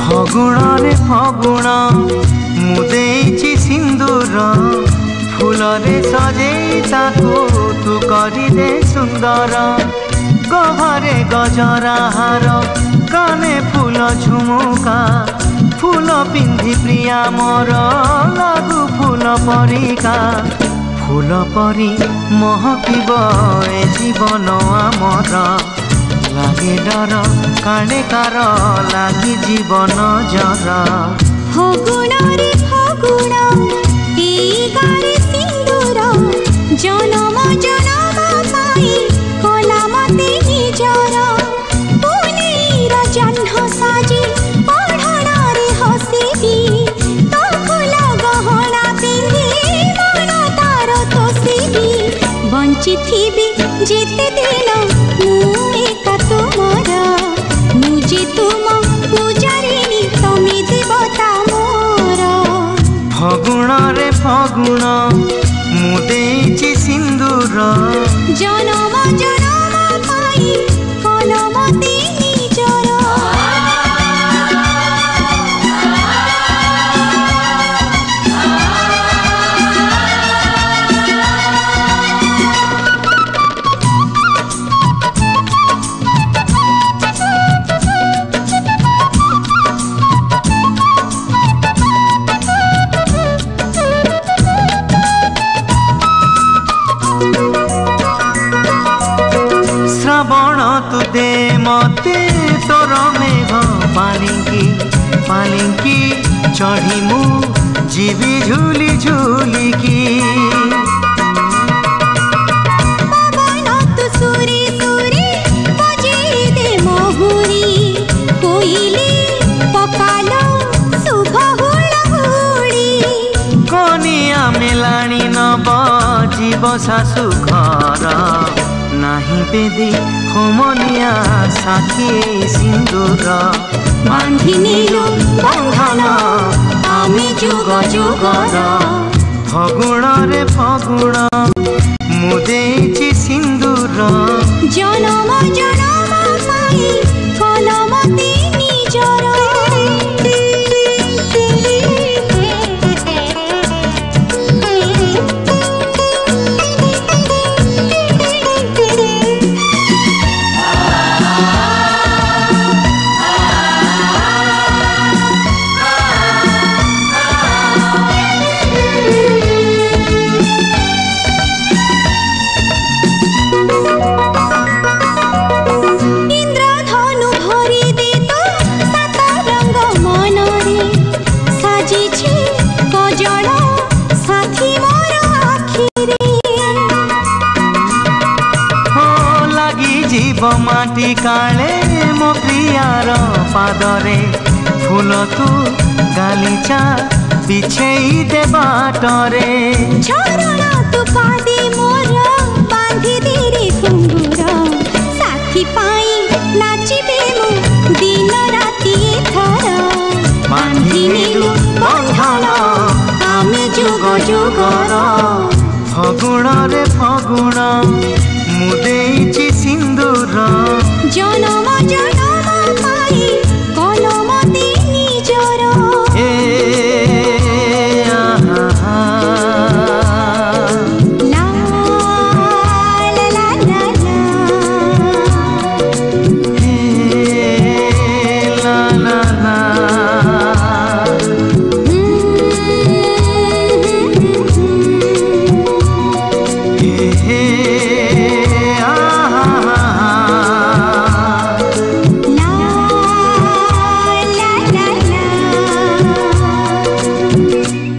फगुणे फगुण मुदेची सिंदूर फूलरे सजेई ताको तू करिदे सुंदर गभरे गजरा हार काने फूल झुमुका फूल पिंधि प्रिया मोर लागू फूल परिका फूल परी महकिब ए जीवन आमर लागे डर काणे कार लागी जीवन जर फगुण रे फगुण एई गारे सिंदूर जनम जनम पाई कला मते निजर पुनीर जह्न साजी पढ़ण रे हसिबी तो फूल गहना पिंधि मन तार तोसिबी बंची थिबी जेते दिन एका तुमर मुझे तुम पूजारिणी तमे देवता मोर फगुण रे फगुण मुदेची सिंदूर जनम जनम पाई कलमते निजर श्रावण तु दे मते तोर मेघ पालिंकी पालिंकी चढ़ी मु जीवी झूली झूलिकी पवन तु सुरी सुरी बजे दे महुरी कोइली पकालो शुभ हुड़हुड़ी कनिया मेलाणी नब जीव शाशु घर नाही बेदी होमनिया साखी सिंदूर बांधी नीलु बंधन आमे जुग जुगर फगुण रे फगुण मुदेची सिंदूर जनम जनम पाई कलमते निजर माटी काले मो प्रियार पादरे फूल तू गालीचा बिछेई दे बाटरे झरण तू पादे मोर बांधी दे रे घुंगुर साथी पाई नाचिबे मु दिन राति थर बांधी नीलु बंधन आमे जुग जुगर फगुण रे फगुण मुदेची सिंदूर जन